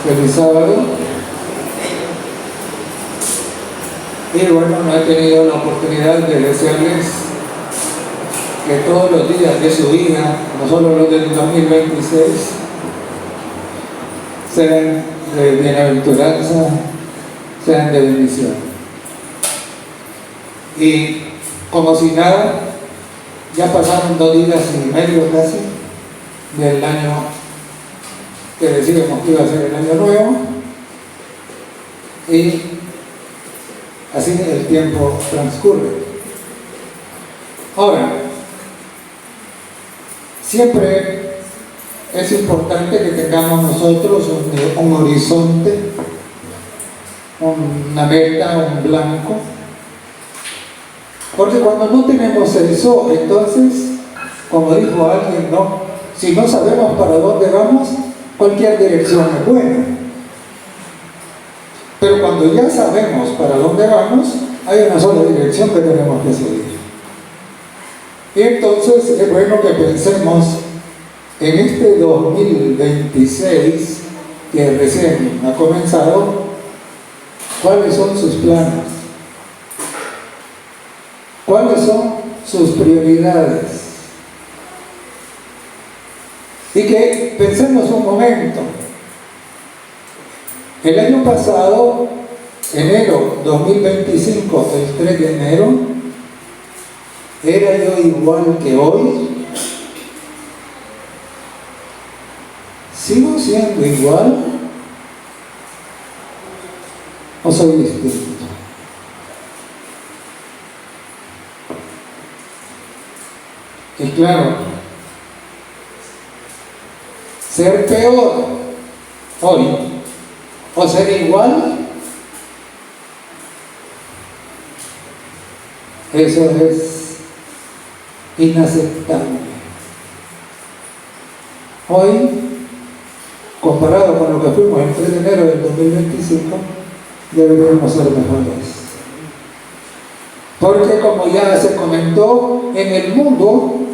Feliz sábado. Y bueno, no he tenido la oportunidad de desearles que todos los días de su vida, no solo los del 2026, sean de bienaventuranza, sean de bendición. Y como si nada, ya pasaron 2 días y medio casi del año que decíamos que iba a ser el año nuevo, y así el tiempo transcurre. Ahora, siempre es importante que tengamos nosotros un horizonte, una meta, un blanco, porque cuando no tenemos eso, entonces, como dijo alguien, no, si no sabemos para dónde vamos, cualquier dirección es buena. Pero cuando ya sabemos para dónde vamos, hay una sola dirección que tenemos que seguir. Y entonces es bueno que pensemos en este 2026 que recién ha comenzado, cuáles son sus planes, cuáles son sus prioridades. Y que pensemos un momento. El año pasado, enero 2025, el 3 de enero, ¿era yo igual que hoy? ¿Sigo siendo igual? ¿O soy distinto? Y claro, ser peor hoy o ser igual, eso es inaceptable. Hoy, comparado con lo que fuimos el 3 de enero del 2025, deberíamos ser mejores. Porque como ya se comentó, en el mundo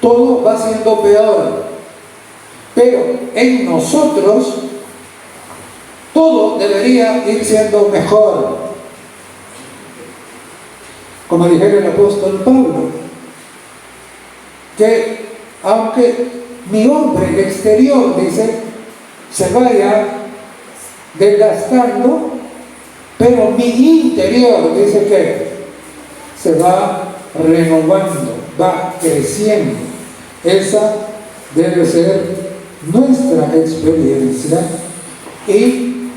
todo va siendo peor. Pero en nosotros todo debería ir siendo mejor. Como dijera el apóstol Pablo, que aunque mi hombre exterior, dice, se vaya desgastando, pero mi interior, dice que se va renovando, va creciendo. Esa debe ser nuestra experiencia, y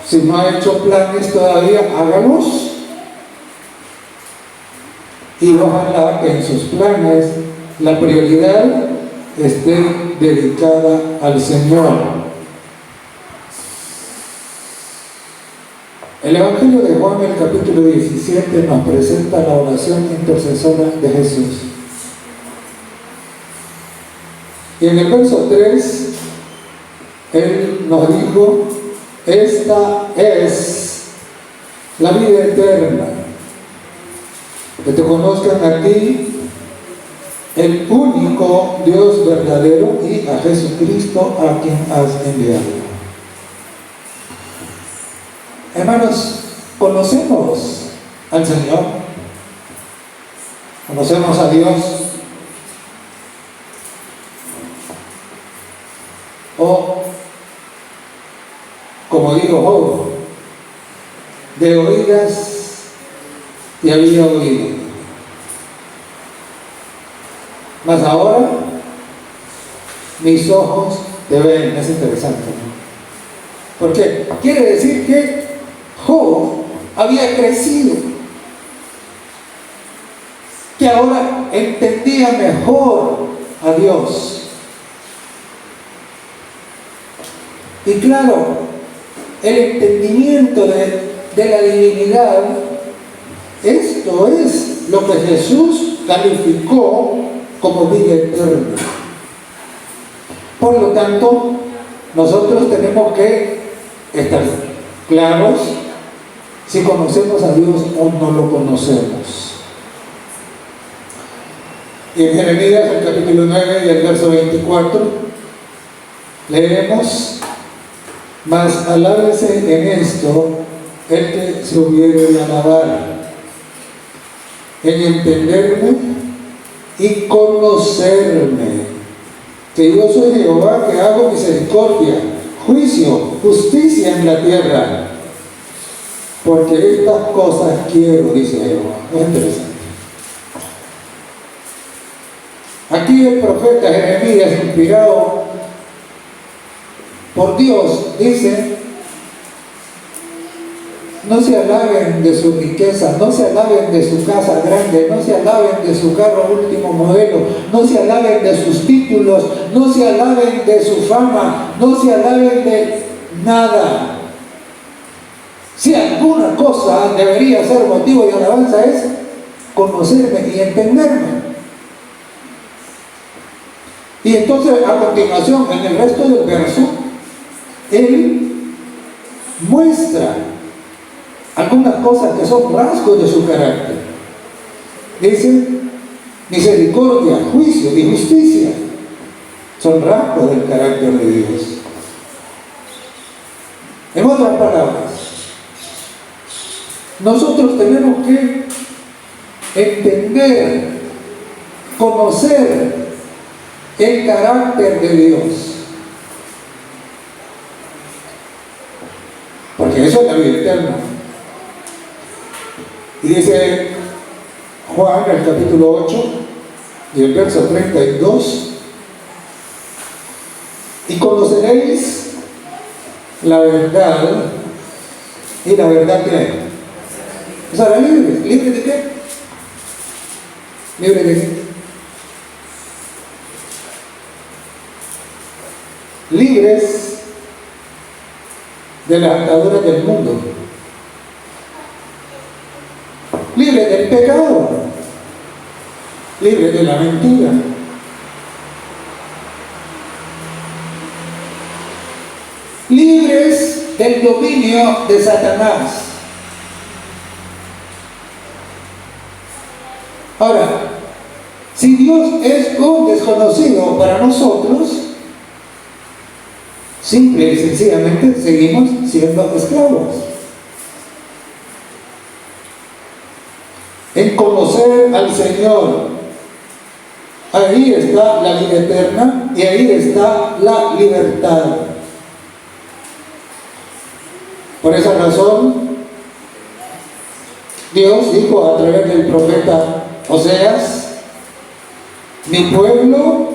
si no ha hecho planes todavía, hágalos, y ojalá que en sus planes la prioridad esté dedicada al Señor. El Evangelio de Juan, el capítulo 17, nos presenta la oración intercesora de Jesús. Y en el verso 3, Él nos dijo: esta es la vida eterna, que te conozcan a ti, el único Dios verdadero, y a Jesucristo, a quien has enviado. Hermanos, ¿conocemos al Señor? ¿Conocemos a Dios? O, como digo, de oídas te había oído, mas ahora mis ojos te ven. Es interesante, ¿no? Porque quiere decir que Job había crecido, que ahora entendía mejor a Dios. Y claro, el entendimiento de la divinidad, esto es lo que Jesús calificó como vida eterna. Por lo tanto, nosotros tenemos que estar claros si conocemos a Dios o no lo conocemos. Y en Jeremías, el capítulo 9 y el verso 24, leemos: Mas alábese en esto el que se hubiere de alabar, en entenderme y conocerme, que yo soy Jehová, que hago misericordia, juicio, justicia en la tierra, porque estas cosas quiero, dice Jehová. Muy interesante. Aquí el profeta Jeremías, inspirado por Dios, dice: no se alaben de su riqueza, no se alaben de su casa grande, no se alaben de su carro último modelo, no se alaben de sus títulos, no se alaben de su fama, no se alaben de nada. Si alguna cosa debería ser motivo de alabanza es conocerme y entenderme. Y entonces a continuación, en el resto del verso, él muestra algunas cosas que son rasgos de su carácter. Dice: misericordia, juicio y justicia son rasgos del carácter de Dios. En otras palabras, nosotros tenemos que entender, conocer el carácter de Dios, porque eso es la vida eterna. Y dice Juan, el capítulo 8 y el verso 32: y conoceréis la verdad, y la verdad ¿qué? O sea, libres. ¿Libres de qué? ¿Libres de qué? Libres de las ataduras del mundo, libres del pecado, libres de la mentira, libres del dominio de Satanás. Ahora, si Dios es un desconocido para nosotros, simple y sencillamente seguimos siendo esclavos. En conocer al Señor, ahí está la vida eterna y ahí está la libertad. Por esa razón, Dios dijo a través del profeta Oseas: mi pueblo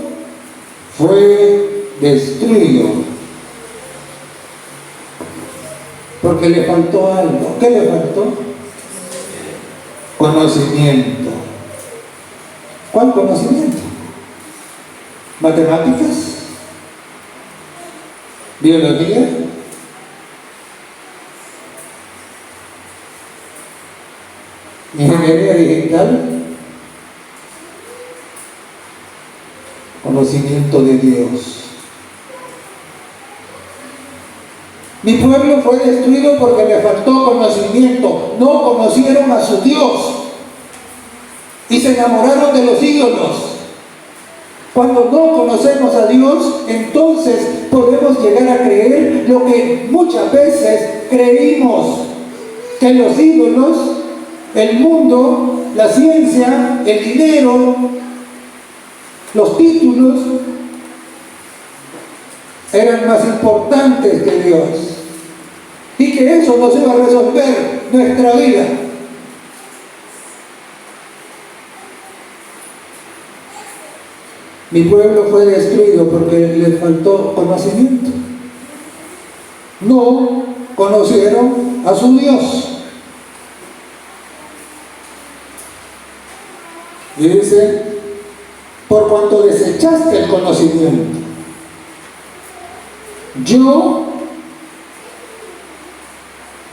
fue destruido porque le faltó algo. ¿Qué le faltó? Conocimiento. ¿Cuál conocimiento? ¿Matemáticas? ¿Biología? ¿Ingeniería digital? Conocimiento de Dios. Mi pueblo fue destruido porque le faltó conocimiento. No conocieron a su Dios y se enamoraron de los ídolos. Cuando no conocemos a Dios, entonces podemos llegar a creer lo que muchas veces creímos: que los ídolos, el mundo, la ciencia, el dinero, los títulos eran más importantes que Dios, y que eso nos iba a resolver nuestra vida. Mi pueblo fue destruido porque le faltó conocimiento. No conocieron a su Dios. Y dice: por cuanto desechaste el conocimiento, yo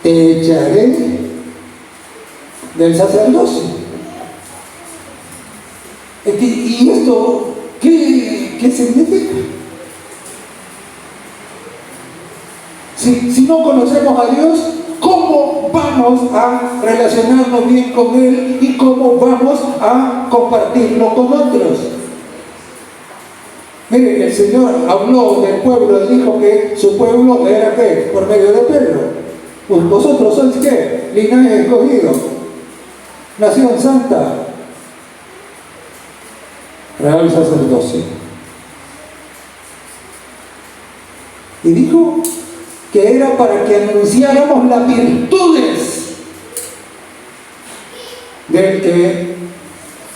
te echaré del sacerdocio. ¿Y esto qué significa? Si no conocemos a Dios, ¿cómo vamos a relacionarnos bien con Él y cómo vamos a compartirlo con otros? Mire, el Señor habló del pueblo y dijo que su pueblo era ¿qué? Por medio de Pedro. Pues vosotros sois ¿qué? Linaje escogido, nación santa, real sacerdocio. Y dijo que era para que anunciáramos las virtudes del que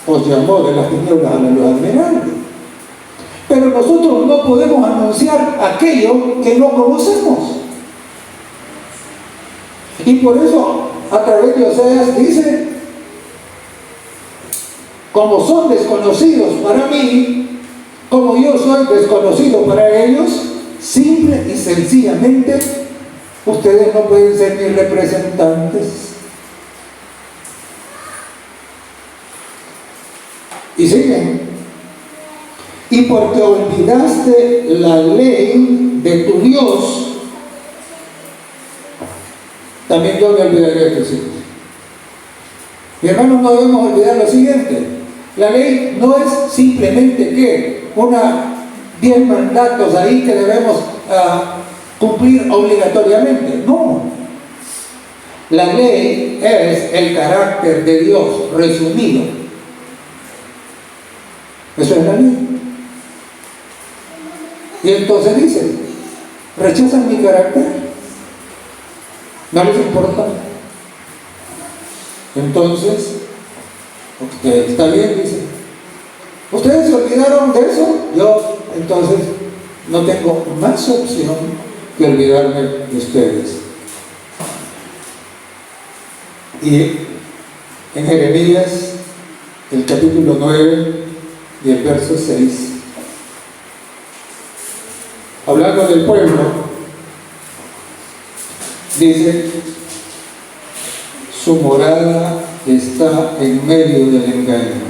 os llamó de las tinieblas a la luz admirable. Pero nosotros no podemos anunciar aquello que no conocemos. Y por eso, a través de Oseas dice, como son desconocidos para mí, como yo soy desconocido para ellos, simple y sencillamente, ustedes no pueden ser mis representantes. Y siguen. Y porque olvidaste la ley de tu Dios, también yo me olvidaré de tus hijos. Mi hermano, no debemos olvidar lo siguiente. La ley no es simplemente que 10 mandatos ahí que debemos cumplir obligatoriamente. No. La ley es el carácter de Dios resumido. Eso es la ley. Y entonces dice, ¿rechazan mi carácter? ¿No les importa? Entonces, está bien, dice. ¿Ustedes se olvidaron de eso? Yo, entonces, no tengo más opción que olvidarme de ustedes. Y en Jeremías, el capítulo 9 y el verso 6, hablando del pueblo, dice, su morada está en medio del engaño.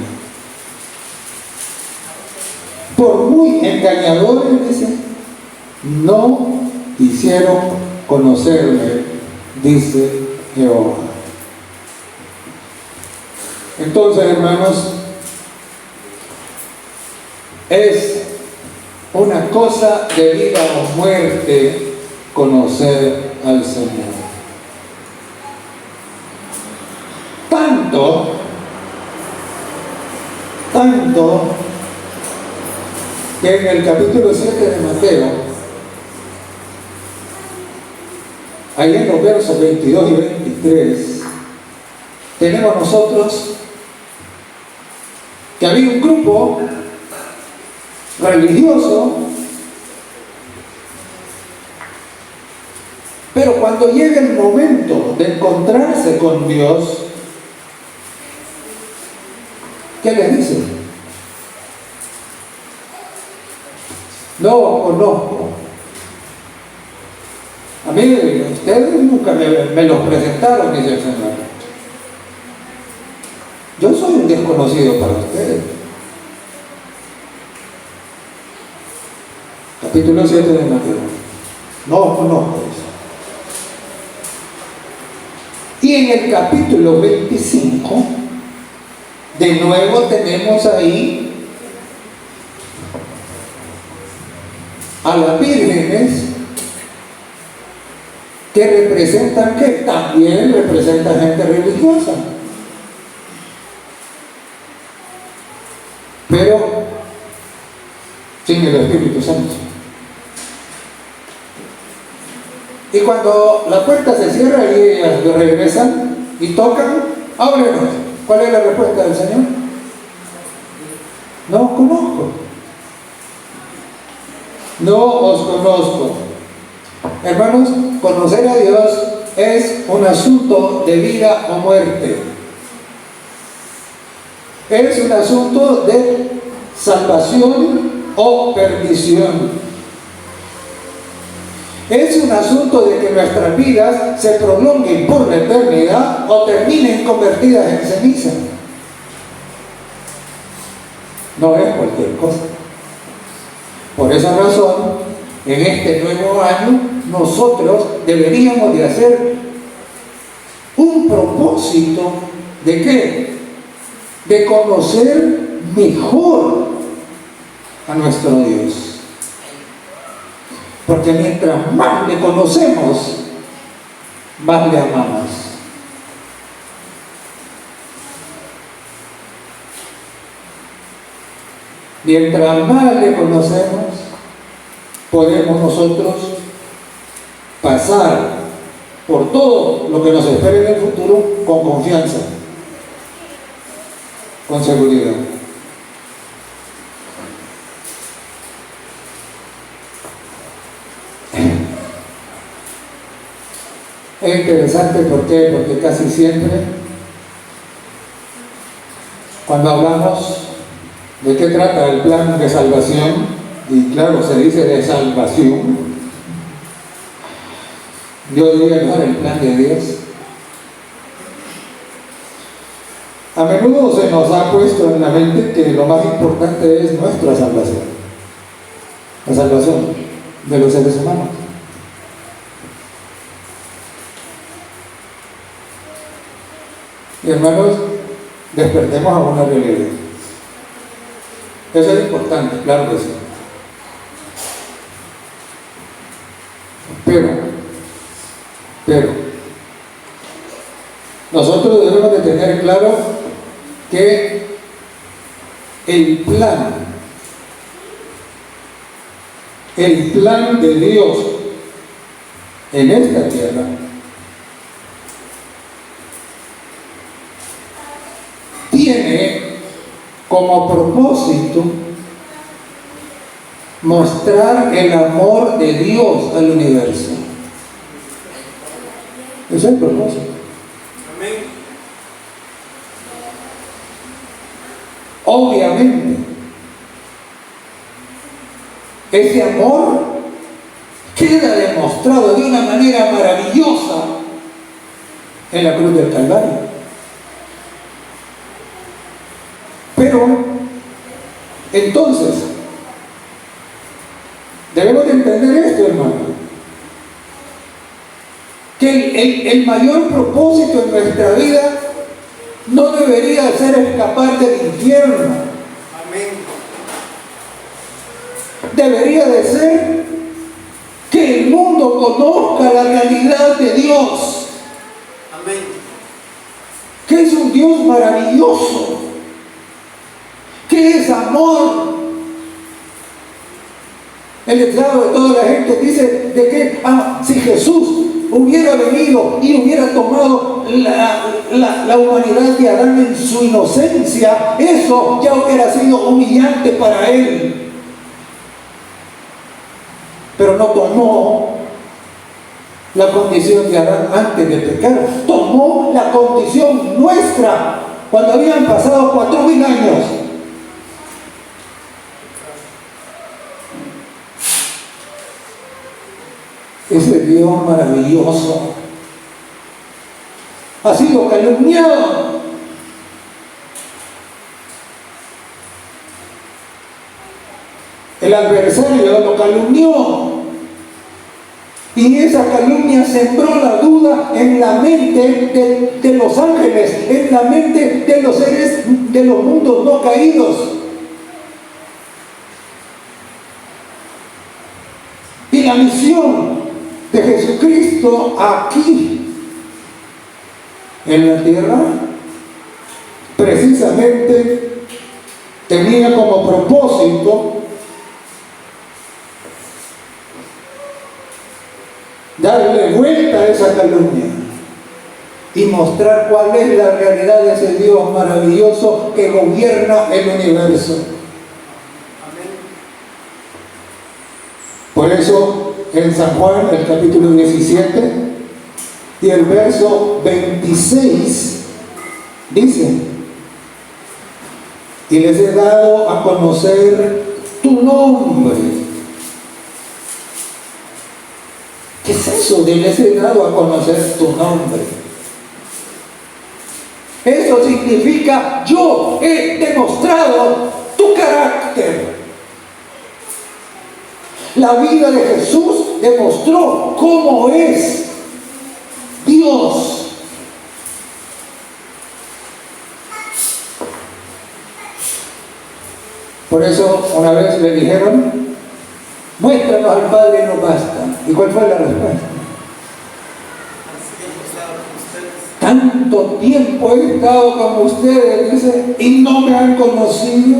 Por muy engañadores, dice, no quisieron conocerme, dice Jehová. Entonces, hermanos, es una cosa de vida o muerte conocer al Señor. Tanto que en el capítulo 7 de Mateo, ahí en los versos 22 y 23, tenemos nosotros que había un grupo religioso, pero cuando llega el momento de encontrarse con Dios, ¿qué les dice? No conozco. A mí, ustedes nunca me los presentaron, dice el Señor. Yo soy un desconocido para ustedes. Capítulo 7 de Mateo. No conozco eso. Y en el capítulo 25, de nuevo tenemos ahí a las vírgenes que representan, que también representan gente religiosa, pero sin el Espíritu Santo. Y cuando la puerta se cierra y ellas regresan y tocan, ábrenos. ¿Cuál es la respuesta del Señor? No conozco. No os conozco. Hermanos, conocer a Dios es un asunto de vida o muerte. Es un asunto de salvación o perdición. Es un asunto de que nuestras vidas se prolonguen por la eternidad o terminen convertidas en ceniza. No es cualquier cosa. Por esa razón, en este nuevo año, nosotros deberíamos de hacer un propósito ¿de qué? De conocer mejor a nuestro Dios. Porque mientras más le conocemos, más le amamos. Mientras más le conocemos, podemos nosotros pasar por todo lo que nos espera en el futuro con confianza, con seguridad. Es interesante, ¿por qué? Porque casi siempre, cuando hablamos de qué trata el plan de salvación, y claro, se dice de salvación, yo diría mejor el plan de Dios. A menudo se nos ha puesto en la mente que lo más importante es nuestra salvación, la salvación de los seres humanos. Y hermanos, despertemos a una realidad. Eso es importante, claro que sí. Pero, nosotros debemos de tener claro que el plan de Dios en esta tierra tiene como propósito mostrar el amor de Dios al universo. Ese es el propósito. Amén. Obviamente, ese amor queda demostrado de una manera maravillosa en la cruz del Calvario. Pero, entonces, debemos de entender esto, hermano, que el mayor propósito en nuestra vida no debería ser escapar del infierno. Amén. Debería de ser que el mundo conozca la realidad de Dios. Amén. Que es un Dios maravilloso, que es amor. El estado de toda la gente dice de que si Jesús hubiera venido y hubiera tomado la humanidad de Adán en su inocencia, eso ya hubiera sido humillante para él. Pero no tomó la condición de Adán antes de pecar, tomó la condición nuestra cuando habían pasado 4000 años. Ese Dios maravilloso ha sido calumniado. El adversario lo calumnió. Y esa calumnia sembró la duda en la mente de los ángeles, en la mente de los seres de los mundos no caídos. Y la misión de Jesucristo aquí en la tierra precisamente tenía como propósito darle vuelta a esa calumnia y mostrar cuál es la realidad de ese Dios maravilloso que gobierna el universo. Amén. Por eso en San Juan, el capítulo 17 y el verso 26 dice: y les he dado a conocer tu nombre. ¿Qué es eso de les he dado a conocer tu nombre? Eso significa yo he demostrado tu carácter. La vida de Jesús demostró cómo es Dios. Por eso una vez le dijeron, muéstranos al Padre y nos basta. ¿Y cuál fue la respuesta? Tanto tiempo he estado con ustedes, dice, y no me han conocido.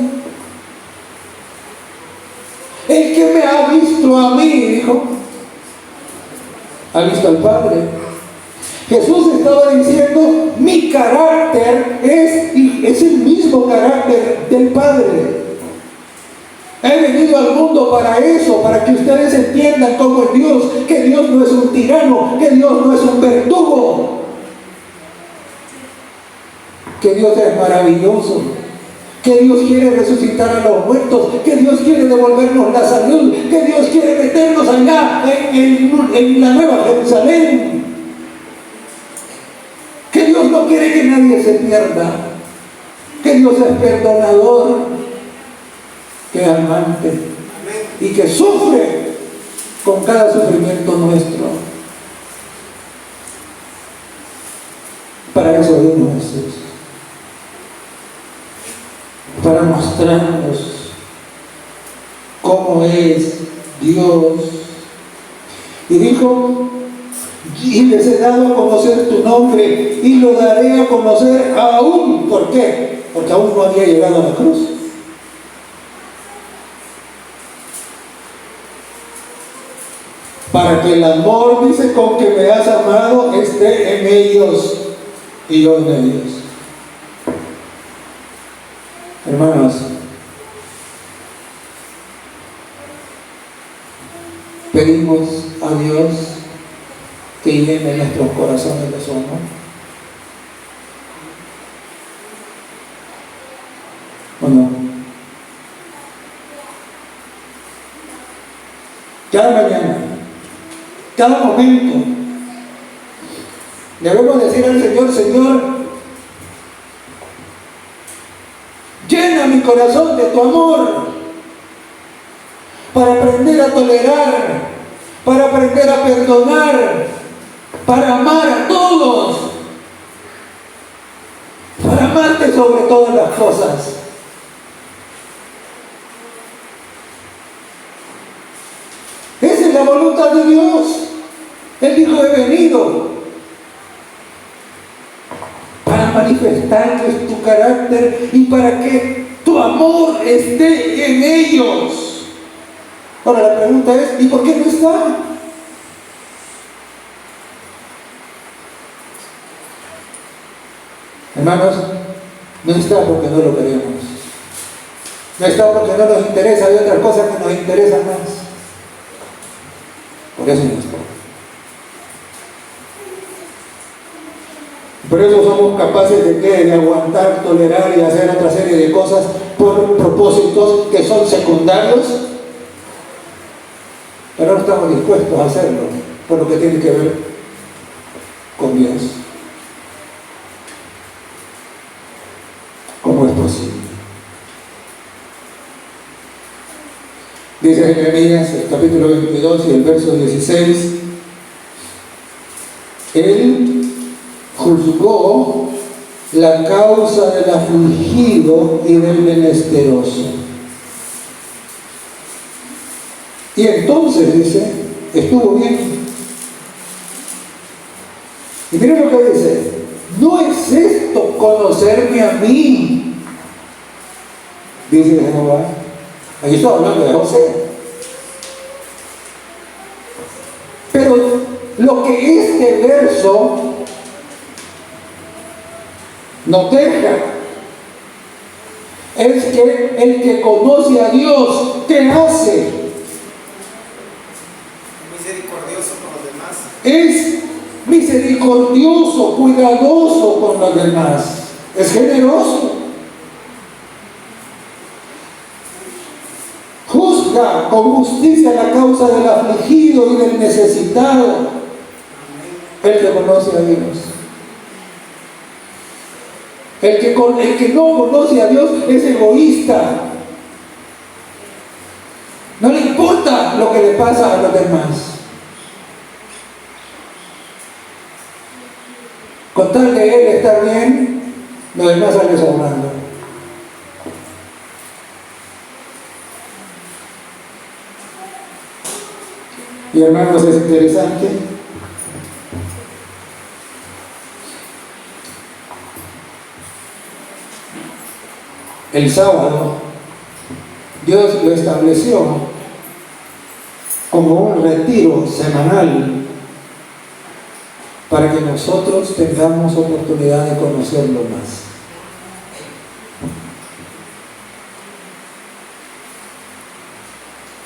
El que me ha visto a mí, dijo, ha visto al Padre. Jesús estaba diciendo, mi carácter es el mismo carácter del Padre. He venido al mundo para eso, para que ustedes entiendan cómo es Dios, que Dios no es un tirano, que Dios no es un verdugo, que Dios es maravilloso, que Dios quiere resucitar a los muertos, que Dios quiere devolvernos la salud, que Dios quiere meternos allá en la Nueva Jerusalén, que Dios no quiere que nadie se pierda, que Dios es perdonador, que es amante y que sufre con cada sufrimiento nuestro. Para eso vino Jesús, para mostrarnos cómo es Dios. Y dijo, y les he dado a conocer tu nombre y lo daré a conocer aún. ¿Por qué? Porque aún no había llegado a la cruz. Para que el amor, dice, con que me has amado esté en ellos y yo en ellos. Hermanos, pedimos a Dios que llene nuestros corazones de su amor. ¿O no? Cada mañana, cada momento, debemos decir al Señor, Señor, llena mi corazón de tu amor, para aprender a tolerar, para aprender a perdonar, para amar a todos, para amarte sobre todas las cosas. Esa es la voluntad de Dios. Él dijo, he venido para manifestarles tu carácter y para que tu amor esté en ellos. Ahora la pregunta es, ¿y por qué no está? Hermanos, no está porque no lo queremos. No está porque no nos interesa, hay otras cosas que nos interesan más. Por eso no está. Por eso somos capaces de aguantar, tolerar y hacer otra serie de cosas por propósitos que son secundarios, pero no estamos dispuestos a hacerlo por lo que tiene que ver con Dios. ¿Cómo es posible? Dice Jeremías, el capítulo 22 y el verso 16, Él juzgó la causa del afligido y del menesteroso. Y entonces, dice, estuvo bien. Y miren lo que dice, no es esto conocerme a mí, dice Jehová. Aquí estoy hablando de José. Pero lo que este verso nos deja es que el que conoce a Dios, ¿qué hace? Misericordioso con los demás. Es misericordioso, cuidadoso con los demás. Es generoso. Juzga con justicia la causa del afligido y del necesitado. El que conoce a Dios. El que no conoce a Dios es egoísta. No le importa lo que le pasa a los demás. Con tal de él estar bien, los demás salen sobrando. Y hermanos, es interesante. El sábado, Dios lo estableció como un retiro semanal para que nosotros tengamos oportunidad de conocerlo más.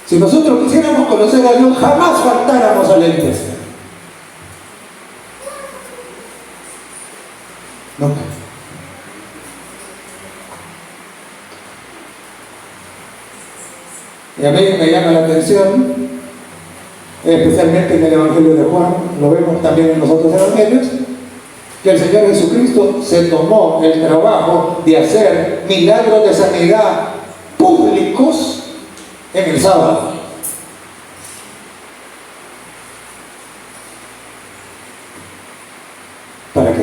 Si nosotros quisiéramos conocer a Dios, jamás faltáramos a la iglesia. Nunca. Y a mí me llama la atención, especialmente en el Evangelio de Juan, lo vemos también en los otros evangelios, que el Señor Jesucristo se tomó el trabajo de hacer milagros de sanidad públicos en el sábado. ¿Para qué?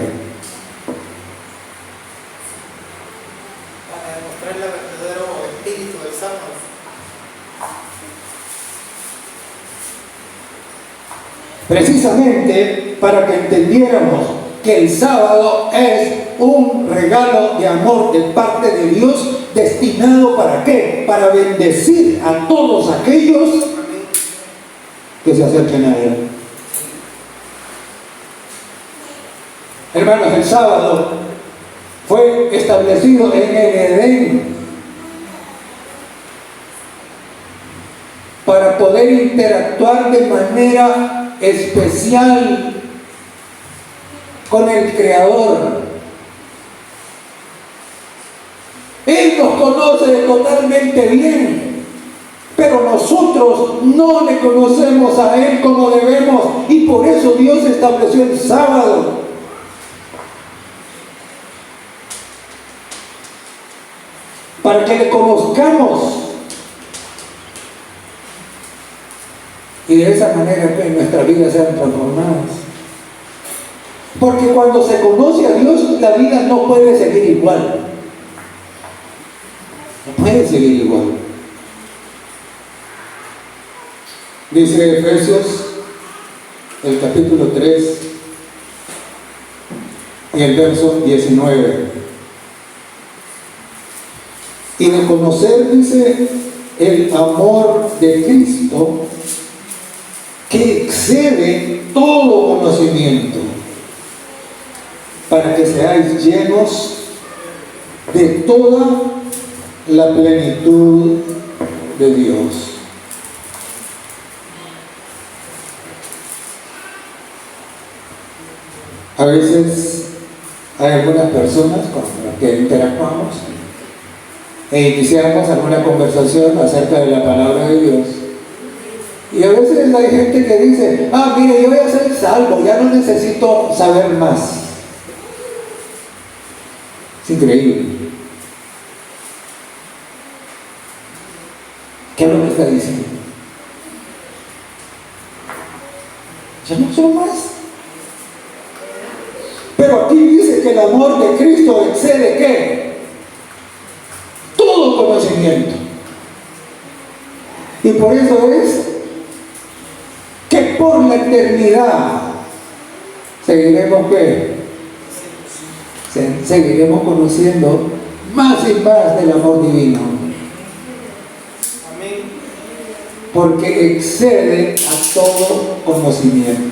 Para demostrar el verdadero espíritu del sábado. Precisamente para que entendiéramos que el sábado es un regalo de amor de parte de Dios, destinado ¿para qué? Para bendecir a todos aquellos que se acerquen a Él. Hermanos, el sábado fue establecido en el Edén para poder interactuar de manera especial con el Creador. Él nos conoce totalmente bien, pero nosotros no le conocemos a Él como debemos, y por eso Dios estableció el sábado. Para que le conozcamos. Y de esa manera que nuestras vidas sean transformadas. Porque cuando se conoce a Dios, la vida no puede seguir igual. No puede seguir igual. Dice Efesios, el capítulo 3 y el verso 19. Y de conocer, dice, el amor de Cristo, que excede todo conocimiento, para que seáis llenos de toda la plenitud de Dios. A veces hay algunas personas con las que interactuamos e iniciamos alguna conversación acerca de la palabra de Dios. Y a veces hay gente que dice, mire, yo voy a ser salvo, ya no necesito saber más. Es increíble. ¿Qué es lo que está diciendo? Ya no quiero más. Pero aquí dice que el amor de Cristo excede ¿qué? Todo conocimiento. Y por eso es que por la eternidad seguiremos ¿qué? Seguiremos conociendo más y más del amor divino. Amén. Porque excede a todo conocimiento.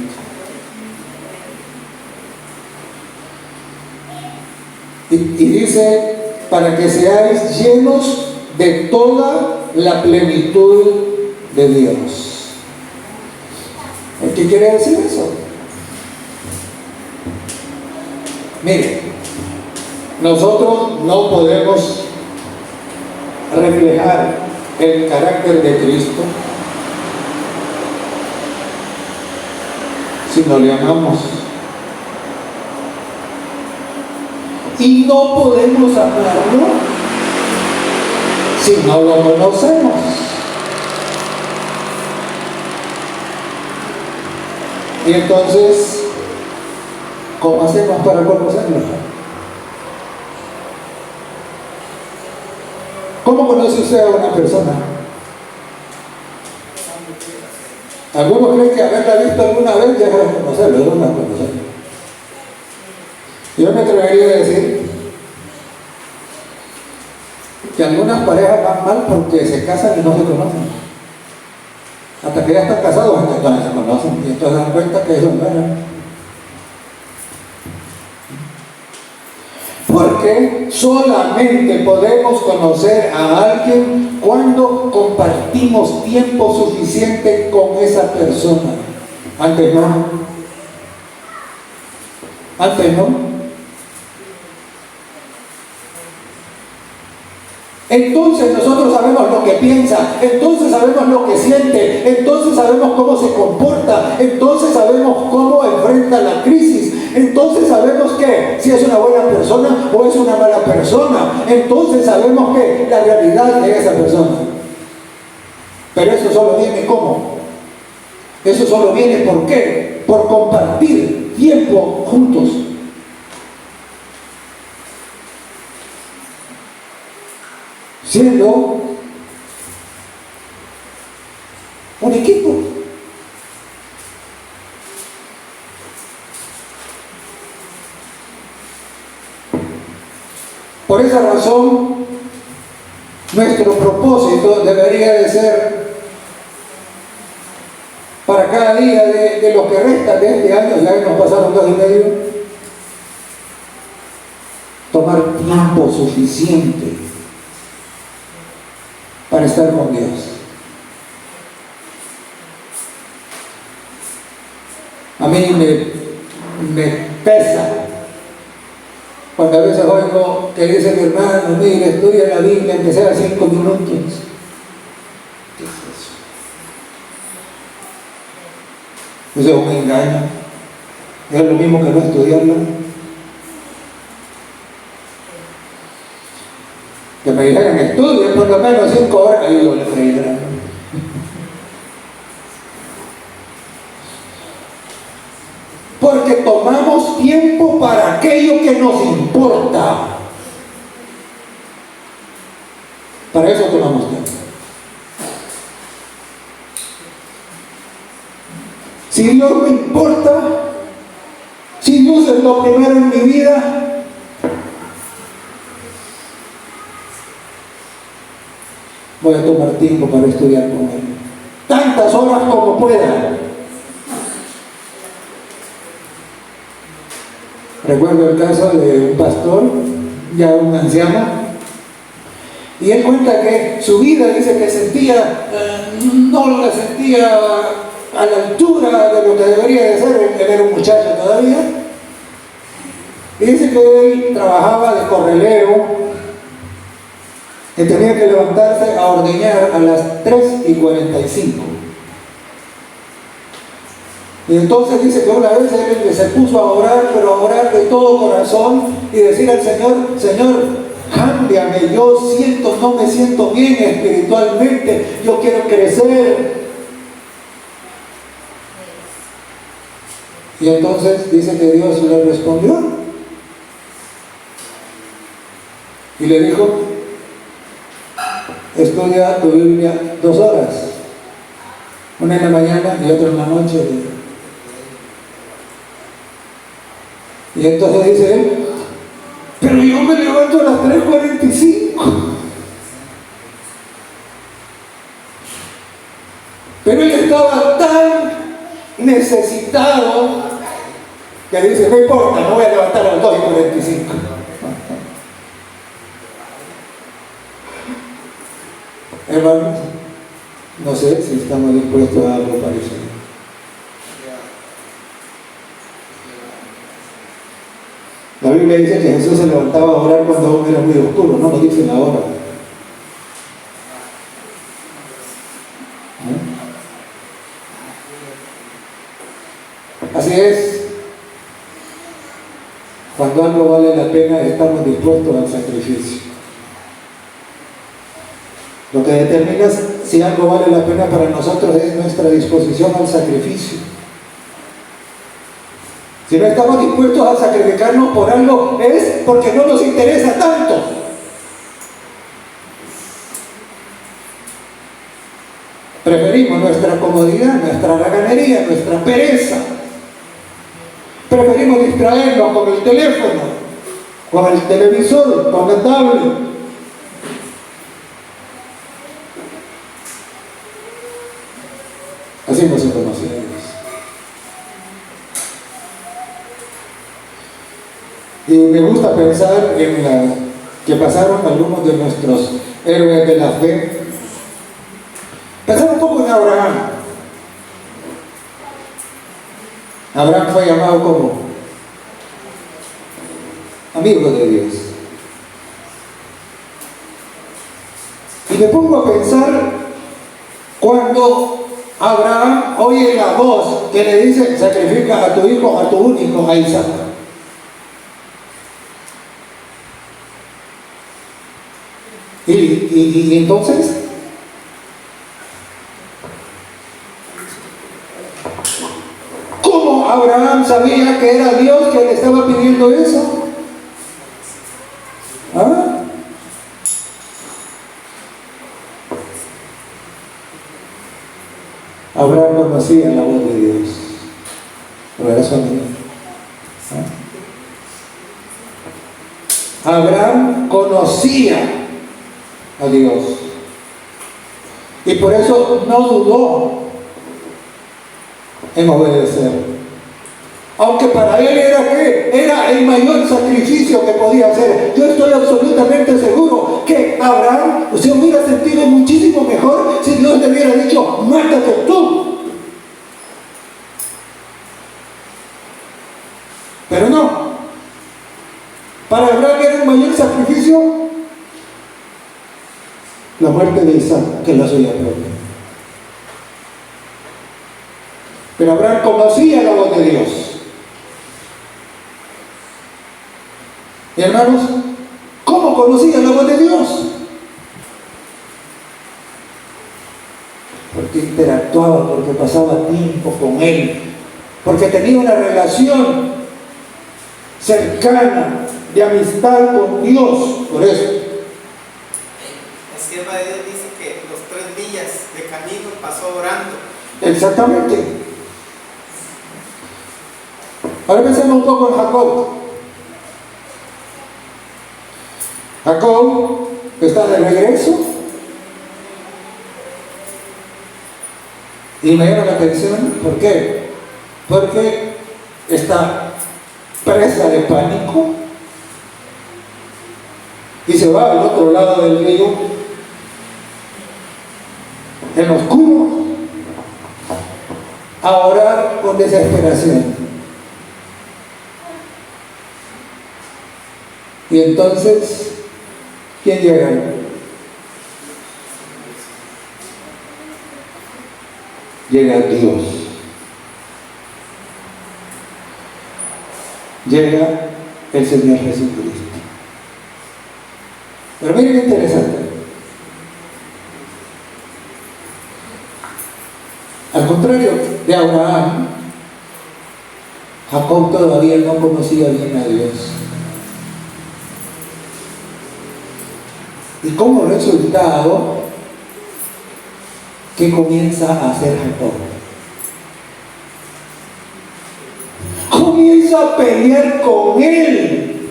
Y dice, para que seáis llenos de toda la plenitud de Dios. ¿Qué quiere decir eso? Mire, nosotros no podemos reflejar el carácter de Cristo si no le amamos. Y no podemos amarlo si no lo conocemos. Y entonces, ¿cómo hacemos para conocerlo? ¿Cómo conoce usted a una persona? Algunos creen que haberla visto alguna vez ya es reconocerlo, es una conocerlo. Yo me atrevería a decir que algunas parejas van mal porque se casan y no se conocen. Hasta que ya están casados, entonces se conocen y entonces dan cuenta que eso no era. Porque solamente podemos conocer a alguien cuando compartimos tiempo suficiente con esa persona. Antes no. Antes no. Entonces nosotros sabemos lo que piensa, entonces sabemos lo que siente, entonces sabemos cómo se comporta, entonces sabemos cómo enfrenta la crisis, entonces sabemos que si es una buena persona o es una mala persona, entonces sabemos que la realidad de esa persona. Pero eso solo viene ¿cómo? Eso solo viene ¿por qué? Por compartir tiempo juntos. Siendo un equipo. Por esa razón, nuestro propósito debería de ser para cada día de lo que resta de este año, ya nos pasaron 2 y medio, tomar tiempo suficiente para estar con Dios. A mí me pesa cuando a veces oigo que dice mi hermano, mira, estudia la Biblia aunque sea 5 minutos. ¿Qué es eso? Eso es un engaño. Es lo mismo que no estudiarla. Que me dijeran, estudia por lo menos 5 horas, ahí yo le creerá. Porque tomamos tiempo para aquello que nos importa. Para eso tomamos tiempo. Si Dios me importa, si Dios es lo primero en mi vida, voy a tomar tiempo para estudiar con Él. Tantas horas como pueda. Recuerdo el caso de un pastor, ya un anciano, y él cuenta que su vida, dice que sentía, no la sentía a la altura de lo que debería de ser, él era un muchacho todavía, y dice que él trabajaba de correlero, que tenía que levantarse a ordeñar a las 3:45. Y entonces dice que una vez él se puso a orar, pero a orar de todo corazón y decir al Señor, Señor, cámbiame, yo no me siento bien espiritualmente, yo quiero crecer. Y entonces dice que Dios le respondió y le dijo, estudia tu Biblia 2 horas, una en la mañana y otra en la noche. Y entonces dice él, pero yo me levanto a las 3:45. Pero él estaba tan necesitado que dice, no importa, no voy a levantar a las 2:45. Hermanos, no sé si estamos dispuestos a algo parecido. La Biblia dice que Jesús se levantaba a orar cuando aún era muy oscuro, no nos dice la hora. Así es, cuando algo vale la pena, estamos dispuestos al sacrificio. Lo que determina si algo vale la pena para nosotros es nuestra disposición al sacrificio. Si no estamos dispuestos a sacrificarnos por algo, es porque no nos interesa tanto. Preferimos nuestra comodidad, nuestra raganería, nuestra pereza. Preferimos distraernos con el teléfono, con el televisor, con la tablet. Así no se conoce a Dios. Y me gusta pensar en la que pasaron algunos de nuestros héroes de la fe. Pensar un poco en Abraham. Abraham fue llamado como amigo de Dios. Y me pongo a pensar cuando Abraham oye la voz que le dice: sacrifica a tu hijo, a tu único, a Isaac. Y entonces, ¿cómo Abraham sabía que era Dios que le estaba pidiendo eso? ¿Ah? Abraham conocía la voz de Dios. Por eso ¿ah? Abraham conocía a Dios. Y por eso no dudó en obedecer. Aunque para él era ¿qué? Era el mayor sacrificio que podía hacer. Yo estoy absolutamente seguro que Abraham se hubiera sentido muchísimo mejor si Dios le hubiera dicho: mátate tú. Pero no. Para Abraham era el mayor sacrificio la muerte de Isaac que la suya propia. Pero Abraham conocía la voz de Dios. Y hermanos, ¿cómo conocía la voz de Dios? Porque interactuaba, porque pasaba tiempo con Él, porque tenía una relación cercana de amistad con Dios. Por eso la sierva de Dios dice que los 3 días de camino pasó orando. exactamente. Ahora pensemos un poco en Jacob. Jacob está de regreso y me llama la atención. ¿Por qué? Porque está presa de pánico y se va al otro lado del río, en lo oscuro, a orar con desesperación. Y entonces, ¿quién llega? Llega Dios. Llega el Señor Jesucristo. Pero miren qué interesante. Al contrario de Abraham, Jacob todavía no conocía bien a Dios. Y como resultado, ¿qué comienza a hacer Jacob? Comienza a pelear con él.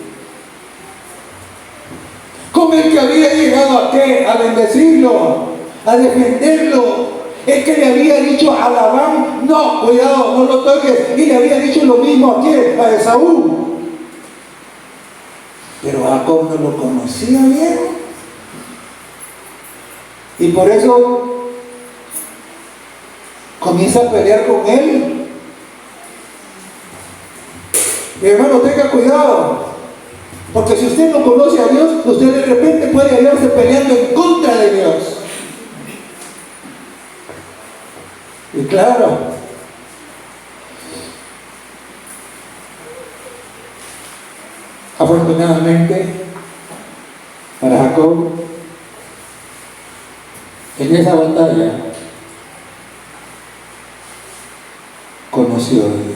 Con el que había llegado a ¿qué? A bendecirlo, a defenderlo. El que le había dicho a Labán: no, cuidado, no lo toques. Y le había dicho lo mismo a ¿quién? A Esaú. Pero Jacob no lo conocía bien. Y por eso comienza a pelear con él. Mi hermano, tenga cuidado, porque si usted no conoce a Dios, usted de repente puede hallarse peleando en contra de Dios. Y claro, afortunadamente para Jacob, en esa batalla conoció a Dios.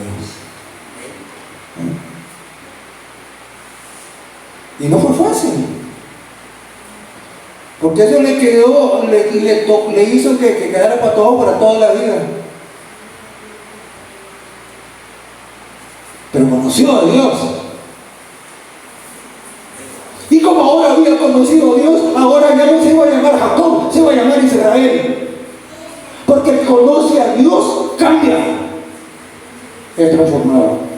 Y no fue fácil, Porque eso le quedó, le hizo que quedara para toda la vida. Pero conoció a Dios. Y como ahora había conocido a Dios, ahora ya no se iba a llamar Jacob, se iba a llamar Israel. Porque el que conoce a Dios cambia, es transformado.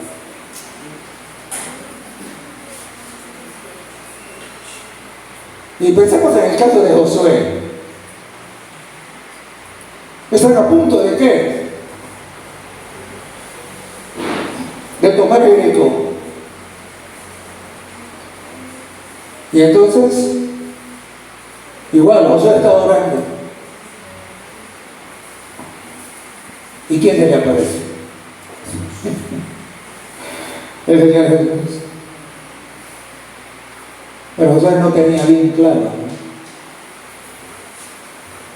Y pensemos en el caso de Josué. Están a punto de ¿qué? De tomar Jericó. Y entonces, igual, Josué estaba orando. ¿Y quién se le aparece? El Señor Jesús. Pero Josué no tenía bien claro, ¿no?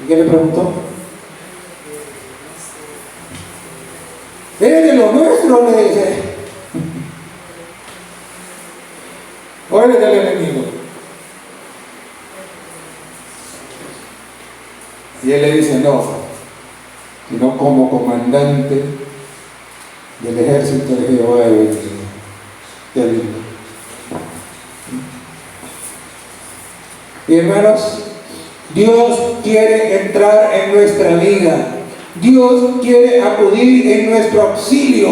¿Y qué le preguntó? ¿Eres de lo nuestro? Le dice. ¿O eres del enemigo? Y él le dice, no, sino como comandante del ejército de Jehová he venido. Y hermanos, Dios quiere entrar en nuestra vida. Dios quiere acudir en nuestro auxilio.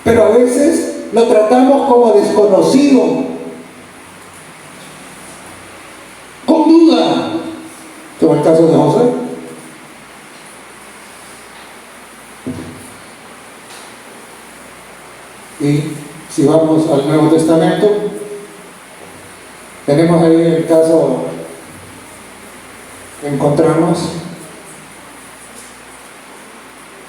Pero a veces lo tratamos como desconocido, con duda, como el caso de José. Y si vamos al Nuevo Testamento, tenemos ahí el caso que encontramos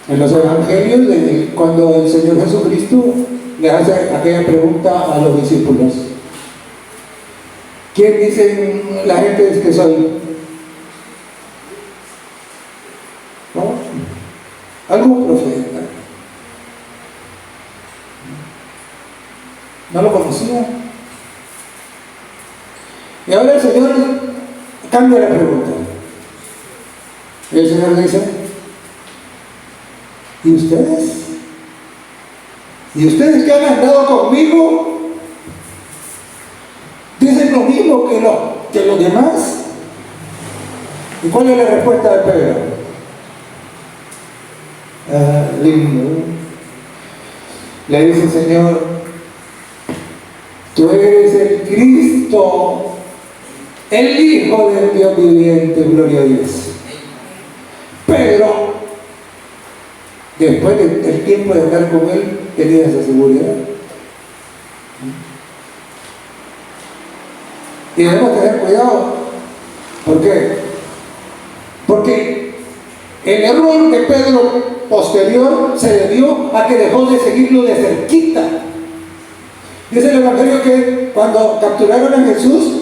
en los evangelios de cuando el Señor Jesucristo le hace aquella pregunta a los discípulos: ¿quién dicen la gente que soy? ¿No? ¿Algún profeta? No lo conocía. Y ahora el Señor cambia la pregunta. Y el Señor dice: ¿y ustedes? ¿Y ustedes que han andado conmigo? ¿Dicen lo mismo que los demás? ¿Y cuál es la respuesta de Pedro? Lindo. Le dice el Señor: tú eres el Cristo, el Hijo del Dios viviente, gloria a Dios. Pedro, después del tiempo de andar con él, tenía esa seguridad. Y debemos tener cuidado. ¿Por qué? Porque el error de Pedro posterior se debió a que dejó de seguirlo de cerquita. Dice el Evangelio que cuando capturaron a Jesús,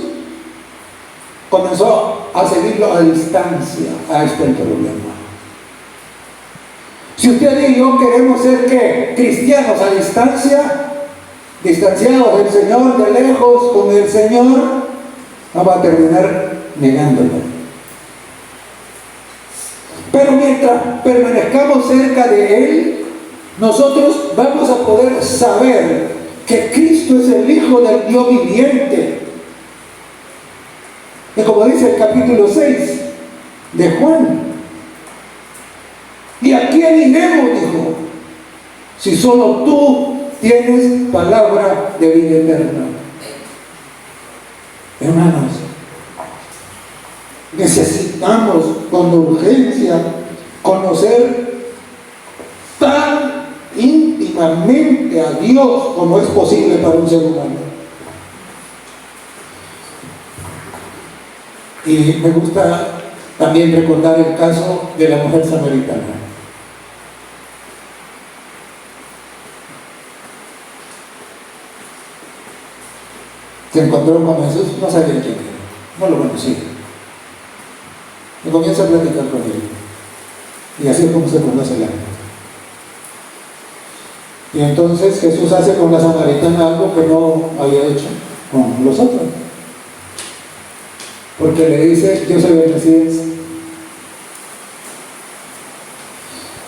comenzó a seguirlo a distancia. A este el problema. Si usted y yo queremos ser ¿qué? Cristianos a distancia, distanciados del Señor, de lejos con el Señor, vamos a terminar negándolo. Pero mientras permanezcamos cerca de Él, nosotros vamos a poder saber que Cristo es el Hijo del Dios viviente. Y como dice el capítulo 6 de Juan: ¿y a quién iremos? Dijo, si solo tú tienes palabra de vida eterna. Hermanos, necesitamos con urgencia conocer tan íntimamente a Dios como es posible para un ser humano. Y me gusta también recordar el caso de la mujer samaritana. Se encontró con Jesús, no sabía quién era, no lo conocía. Y comienza a platicar con él. Y así es como se conoce el alma. Y entonces Jesús hace con la samaritana algo que no había hecho con los otros. porque le dice, yo soy el Mesías.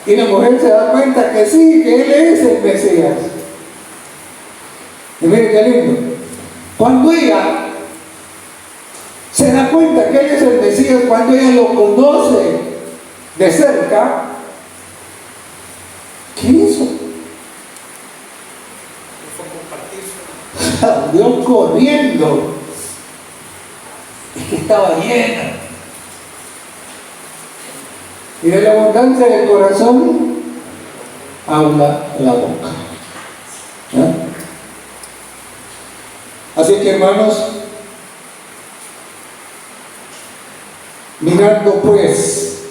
Y la mujer se da cuenta que sí, que él es el Mesías. Y miren qué lindo. Cuando ella se da cuenta que él es el Mesías, cuando ella lo conoce de cerca, ¿qué hizo? Salió corriendo. Es que estaba llena. Y de la abundancia del corazón habla la boca. ¿Eh? Así que, hermanos, mirando pues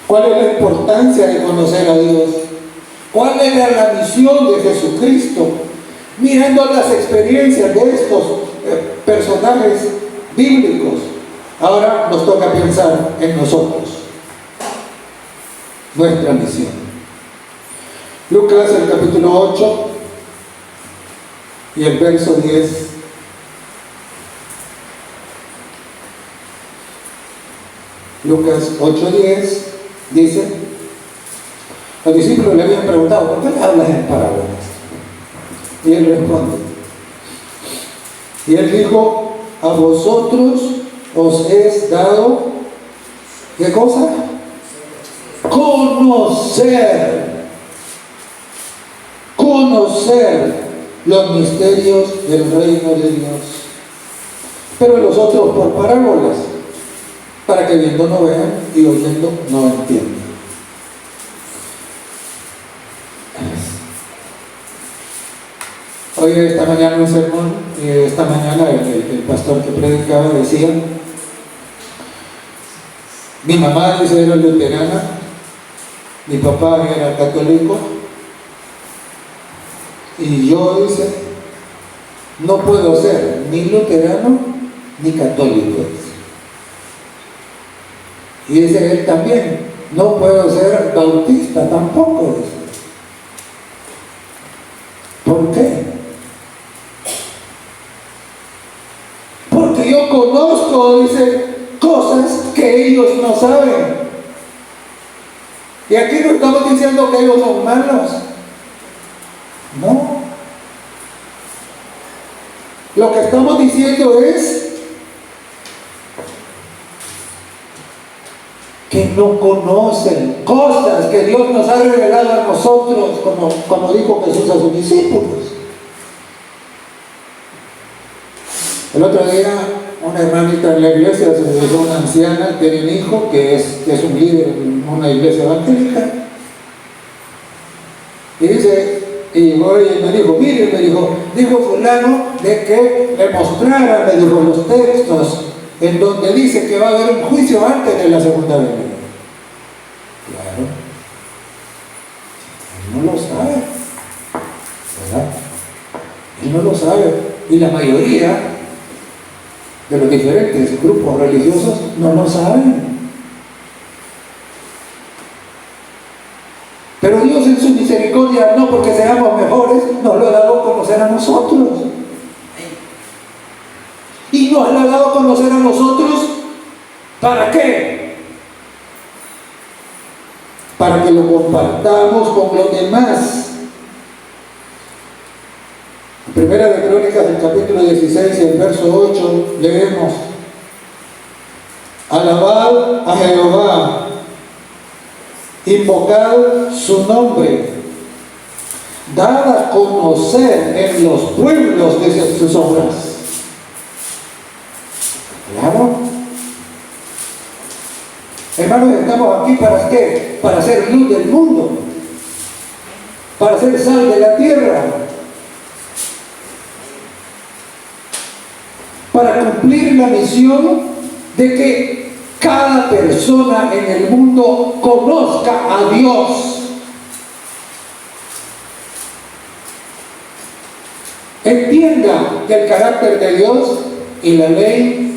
cuál es la importancia de conocer a Dios, cuál era la misión de Jesucristo, mirando las experiencias de estos personajes bíblicos, ahora nos toca pensar en nosotros, nuestra misión. Lucas, el capítulo 8 y el verso 10. Lucas 8:10 dice, los discípulos le habían preguntado, ¿por qué le hablas en parábolas? Y él responde, y él dijo, a vosotros os es dado, ¿qué cosa? Conocer los misterios del reino de Dios. Pero los otros por parábolas, para que viendo no vean y oyendo no entiendan. Hoy, esta mañana, un sermón, esta mañana el pastor que predicaba decía, mi mamá, dice, era luterana, mi papá era católico, y yo, dice, no puedo ser ni luterano ni católico. Y dice él también, no puedo ser bautista tampoco. Dice. ¿Por qué? Porque yo conozco, dice, cosas que ellos no saben. Y aquí no estamos diciendo que ellos son malos. No. Lo que estamos diciendo es que no conocen cosas que Dios nos ha revelado a nosotros, como dijo Jesús a sus discípulos. El otro día, una hermanita en la iglesia se le dijo, una anciana, tiene un hijo que es un líder en una iglesia evangélica, y dice, y llegó ella y me dijo, mire, me dijo fulano de que le mostrara, me dijo, los textos en donde dice que va a haber un juicio antes de la segunda venida. Claro, él no lo sabe, ¿verdad? Él no lo sabe, y la mayoría de los diferentes grupos religiosos no lo saben. Pero Dios en su misericordia, no porque seamos mejores, nos lo ha dado a conocer a nosotros. Y nos lo ha dado a conocer a nosotros, ¿para qué? Para que lo compartamos con los demás. Primera de Crónicas, el capítulo 16 y el verso 8, leemos: alabad a Jehová, invocad su nombre, dad a conocer en los pueblos de sus obras. Claro. Hermanos, estamos aquí ¿para qué? Para ser luz del mundo, para ser sal de la tierra, para cumplir la misión de que cada persona en el mundo conozca a Dios. Entienda que el carácter de Dios y la ley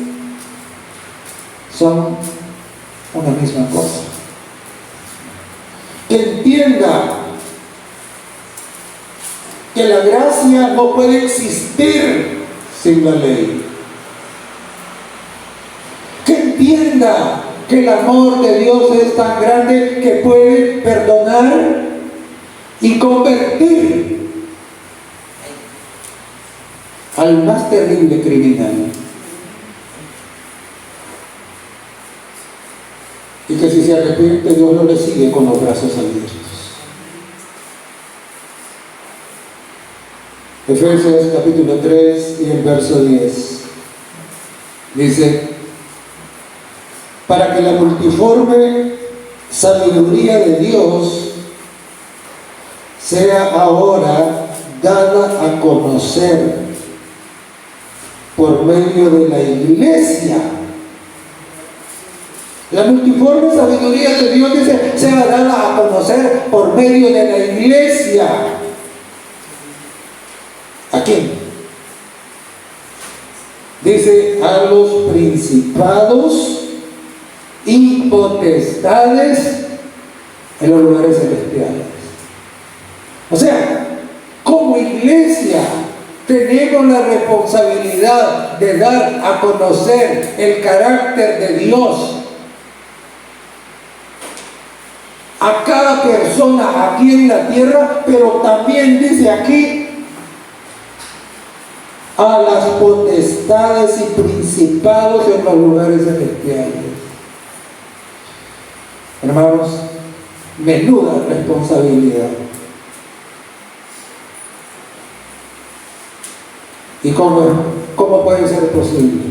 son una misma cosa. Que entienda que la gracia no puede existir sin la ley. entienda que el amor de Dios es tan grande que puede perdonar y convertir al más terrible criminal. Y que si se arrepiente, Dios lo recibe con los brazos abiertos. Efesios capítulo 3 y el verso 10 dice: para que la multiforme sabiduría de Dios sea ahora dada a conocer por medio de la iglesia. La multiforme sabiduría de Dios dice, sea dada a conocer por medio de la iglesia. ¿A quién? Dice, a los principados y potestades en los lugares celestiales. O sea, como iglesia tenemos la responsabilidad de dar a conocer el carácter de Dios a cada persona aquí en la tierra, pero también dice aquí a las potestades y principados en los lugares celestiales. Hermanos, menuda responsabilidad. ¿Y cómo puede ser posible?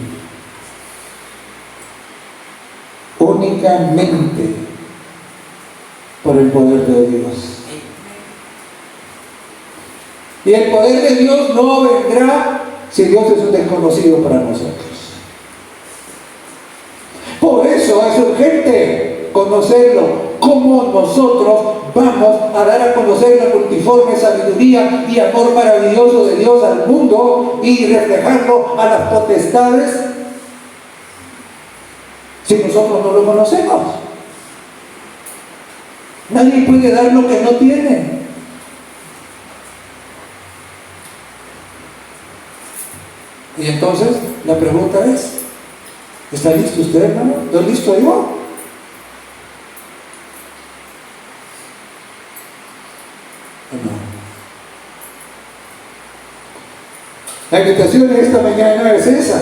Únicamente por el poder de Dios. Y el poder de Dios no vendrá si Dios es un desconocido para nosotros. Por eso es urgente conocerlo. ¿Cómo nosotros vamos a dar a conocer la multiforme sabiduría y amor maravilloso de Dios al mundo y reflejarlo a las potestades si nosotros no lo conocemos? Nadie puede dar lo que no tiene. Y entonces la pregunta es, ¿está listo usted, hermano? ¿Estoy listo yo? No. La invitación de esta mañana es esa.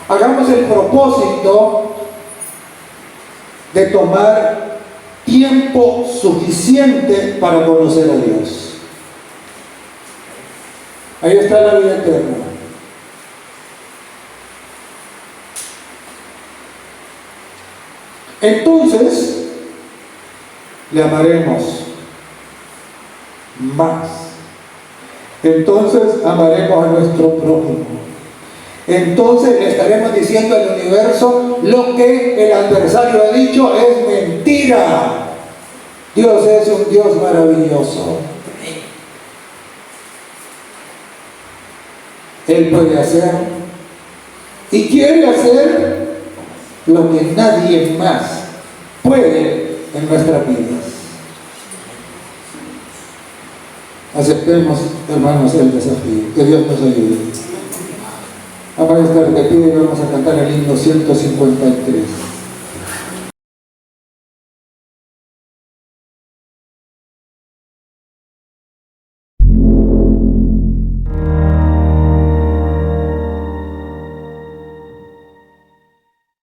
Hagamos el propósito de tomar tiempo suficiente para conocer a Dios. Ahí está la vida eterna. Entonces, le amaremos más. Entonces, amaremos a nuestro prójimo. Entonces, le estaremos diciendo al universo lo que el adversario ha dicho es mentira. Dios es un Dios maravilloso. Él puede hacer y quiere hacer lo que nadie más puede en nuestras vidas. Aceptemos, hermanos, el desafío. Que Dios nos ayude. Vamos a estar de pie y vamos a cantar el himno 153.